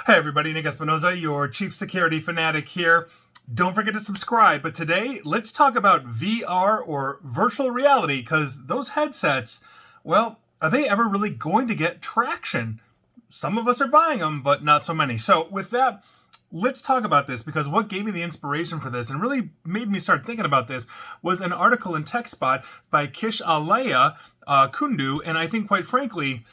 Hey everybody, Nick Espinoza, your chief security fanatic here. Don't forget to subscribe, but today let's talk about VR or virtual reality because those headsets, well, are they ever really going to get traction? Some of us are buying them, but not so many. So with that, let's talk about this because what gave me the inspiration for this and really made me start thinking about this was an article in TechSpot by Kish Alaya Kundu, and I think quite frankly,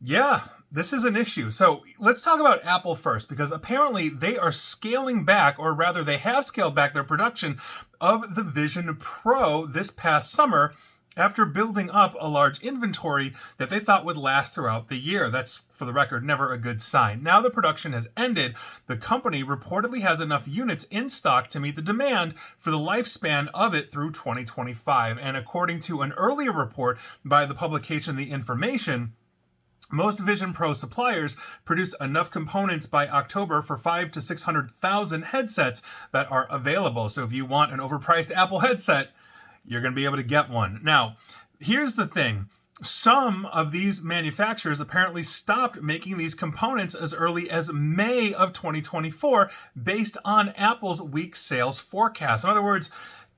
yeah, this is an issue. So let's talk about Apple first, because apparently they are scaling back, or rather they have scaled back their production of the Vision Pro this past summer after building up a large inventory that they thought would last throughout the year. That's, for the record, never a good sign. Now the production has ended. The company reportedly has enough units in stock to meet the demand for the lifespan of it through 2025. And according to an earlier report by the publication The Information, most Vision Pro suppliers produced enough components by October for 500,000 to 600,000 headsets that are available. So if you want an overpriced Apple headset, you're going to be able to get one. Now, here's the thing. Some of these manufacturers apparently stopped making these components as early as May of 2024 based on Apple's weak sales forecast. In other words,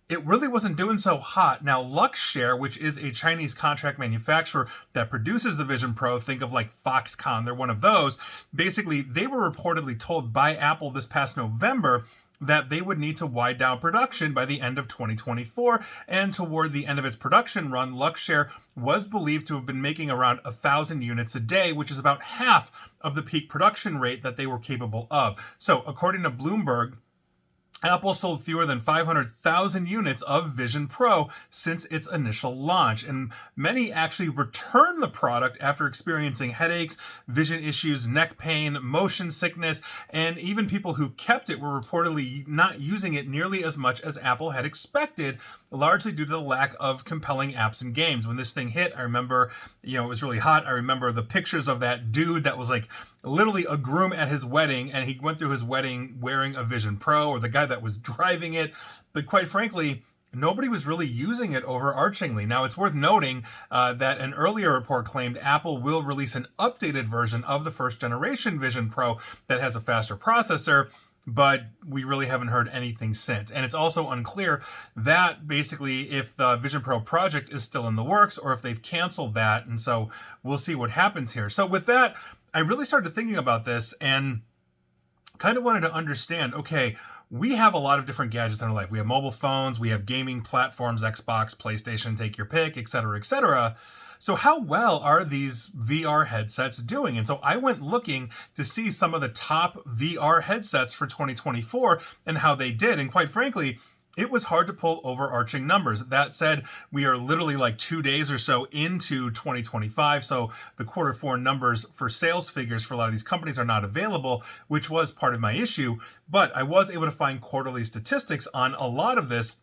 it really wasn't doing so hot. Now, Luxshare, which is a Chinese contract manufacturer that produces the Vision Pro, think of like Foxconn, they're one of those. Basically, they were reportedly told by Apple this past November that they would need to wind down production by the end of 2024. And toward the end of its production run, Luxshare was believed to have been making around 1,000 units a day, which is about half of the peak production rate that they were capable of. So, according to Bloomberg, Apple sold fewer than 500,000 units of Vision Pro since its initial launch, and many actually returned the product after experiencing headaches, vision issues, neck pain, motion sickness, and even people who kept it were reportedly not using it nearly as much as Apple had expected, largely due to the lack of compelling apps and games. When this thing hit, I remember, it was really hot. I remember the pictures of that dude that was like literally a groom at his wedding, and he went through his wedding wearing a Vision Pro, or the guy that was driving it. But quite frankly, nobody was really using it overarchingly. Now, it's worth noting that an earlier report claimed Apple will release an updated version of the first generation Vision Pro that has a faster processor, but we really haven't heard anything since. And it's also unclear that basically if the Vision Pro project is still in the works or if they've canceled that. And so we'll see what happens here. So with that, I really started thinking about this and kind of wanted to understand, okay, we have a lot of different gadgets in our life. We have mobile phones, we have gaming platforms, Xbox, PlayStation, take your pick, etc., etc. So how well are these VR headsets doing? And so I went looking to see some of the top VR headsets for 2024 and how they did. And quite frankly, it was hard to pull overarching numbers. That said, we are literally like 2 days or so into 2025. So the Q4 numbers for sales figures for a lot of these companies are not available, which was part of my issue. But I was able to find quarterly statistics on a lot of this.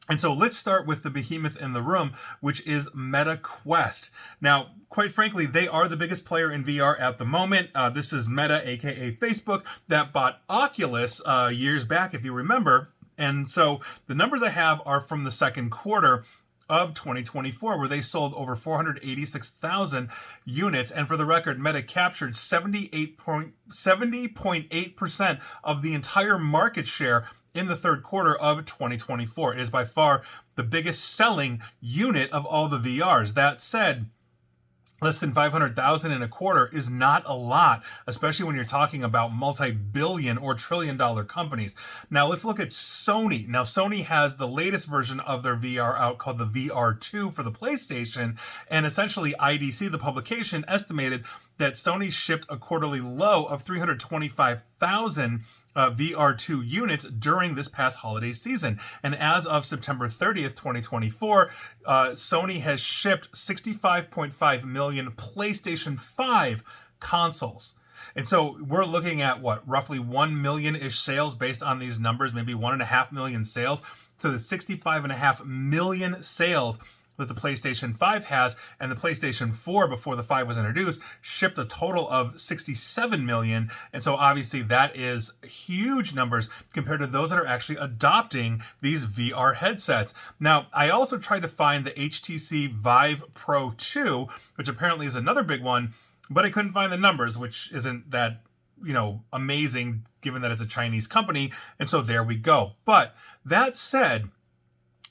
And so let's start with the behemoth in the room, which is Meta Quest. Now, quite frankly, they are the biggest player in VR at the moment. This is Meta, aka Facebook, that bought Oculus years back, if you remember. And so the numbers I have are from the second quarter of 2024, where they sold over 486,000 units. And for the record, Meta captured 70.8% of the entire market share in the third quarter of 2024. It is by far the biggest selling unit of all the VRs. That said, less than 500,000 in a quarter is not a lot, especially when you're talking about multi-billion or trillion-dollar companies. Now let's look at Sony. Now Sony has the latest version of their VR out called the VR2 for the PlayStation, and essentially IDC, the publication, estimated that Sony shipped a quarterly low of 325,000 VR2 units during this past holiday season. And as of September 30th, 2024, Sony has shipped 65.5 million PlayStation 5 consoles. And so we're looking at roughly 1 million-ish sales based on these numbers, maybe 1.5 million sales to the 65.5 million sales that the PlayStation 5 has, and the PlayStation 4, before the 5 was introduced, shipped a total of 67 million. And so obviously that is huge numbers compared to those that are actually adopting these VR headsets. Now, I also tried to find the HTC Vive Pro 2, which apparently is another big one, but I couldn't find the numbers, which isn't that amazing given that it's a Chinese company. And so there we go. But that said,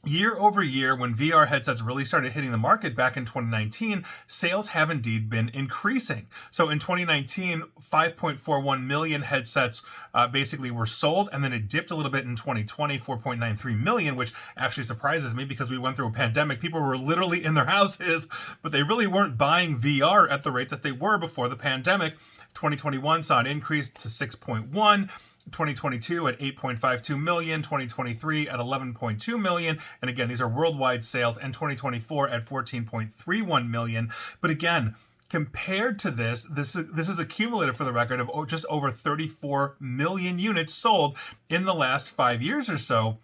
year over year, when VR headsets really started hitting the market back in 2019, sales have indeed been increasing. So in 2019, 5.41 million headsets basically were sold, and then it dipped a little bit in 2020, 4.93 million, which actually surprises me because we went through a pandemic. People were literally in their houses, but they really weren't buying VR at the rate that they were before the pandemic. 2021 saw an increase to 6.1. 2022 at 8.52 million, 2023 at 11.2 million, and again, these are worldwide sales, and 2024 at 14.31 million. But again, compared to this is a cumulative, for the record, of just over 34 million units sold in the last 5 years or so.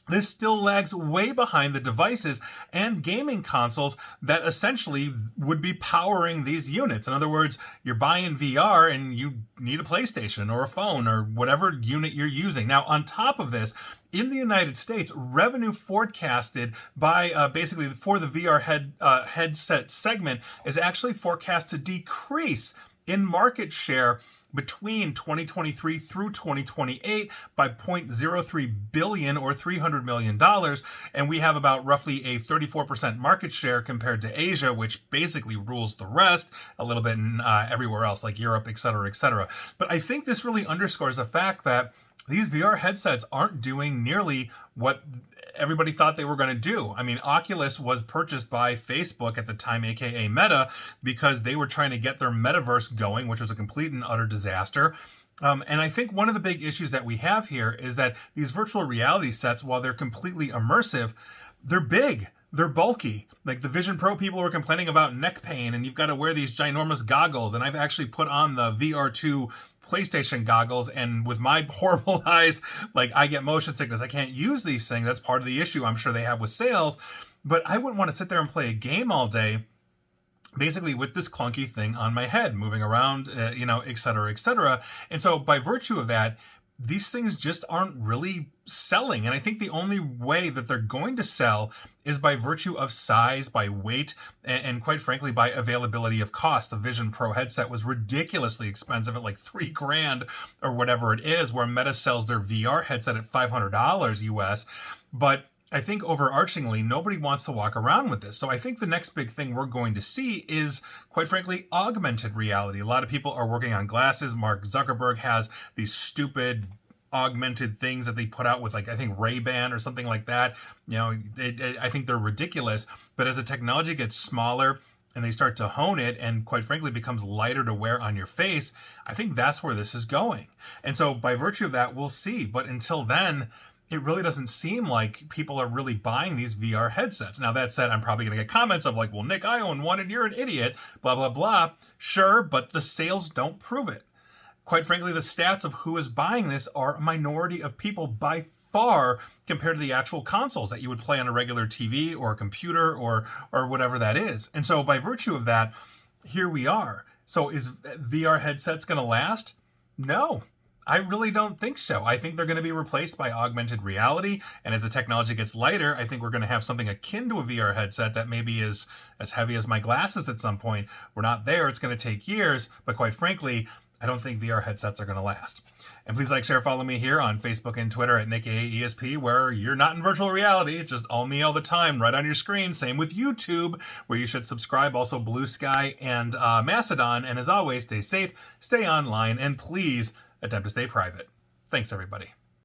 This still lags way behind the devices and gaming consoles that essentially would be powering these units. In other words, you're buying VR and you need a PlayStation or a phone or whatever unit you're using. Now, on top of this, in the United States, revenue forecasted by basically for the VR headset segment is actually forecast to decrease in market share between 2023 through 2028 by 0.03 billion or $300 million. And we have about roughly a 34% market share compared to Asia, which basically rules the rest, a little bit in everywhere else like Europe, et cetera, et cetera. But I think this really underscores the fact that these VR headsets aren't doing nearly what everybody thought they were going to do. I mean, Oculus was purchased by Facebook at the time, aka Meta, because they were trying to get their metaverse going, which was a complete and utter disaster. And I think one of the big issues that we have here is that these virtual reality sets, while they're completely immersive, they're big. They're bulky. Like the Vision Pro people were complaining about neck pain, and you've got to wear these ginormous goggles. And I've actually put on the VR2 PlayStation goggles, and with my horrible eyes, like I get motion sickness. I can't use these things. That's part of the issue I'm sure they have with sales. But I wouldn't want to sit there and play a game all day, basically with this clunky thing on my head, moving around, et cetera, et cetera. And so by virtue of that, these things just aren't really selling. And I think the only way that they're going to sell is by virtue of size, by weight, and quite frankly, by availability of cost. The Vision Pro headset was ridiculously expensive at like $3,000 or whatever it is, where Meta sells their VR headset at $500 US. But I think overarchingly, nobody wants to walk around with this. So I think the next big thing we're going to see is, quite frankly, augmented reality. A lot of people are working on glasses. Mark Zuckerberg has these stupid augmented things that they put out with, like, I think Ray-Ban or something like that. I think they're ridiculous. But as the technology gets smaller and they start to hone it and, quite frankly, becomes lighter to wear on your face, I think that's where this is going. And so by virtue of that, we'll see. But until then, it really doesn't seem like people are really buying these VR headsets. Now, that said, I'm probably going to get comments of like, well, Nick, I own one and you're an idiot, blah, blah, blah. Sure, but the sales don't prove it. Quite frankly, the stats of who is buying this are a minority of people by far compared to the actual consoles that you would play on a regular TV or a computer or whatever that is. And so by virtue of that, here we are. So is VR headsets going to last? No. I really don't think so. I think they're going to be replaced by augmented reality. And as the technology gets lighter, I think we're going to have something akin to a VR headset that maybe is as heavy as my glasses at some point. We're not there. It's going to take years. But quite frankly, I don't think VR headsets are going to last. And please like, share, follow me here on Facebook and Twitter at NickAESP, where you're not in virtual reality. It's just all me all the time, right on your screen. Same with YouTube, where you should subscribe. Also Blue Sky and Mastodon. And as always, stay safe, stay online, and please attempt to stay private. Thanks, everybody.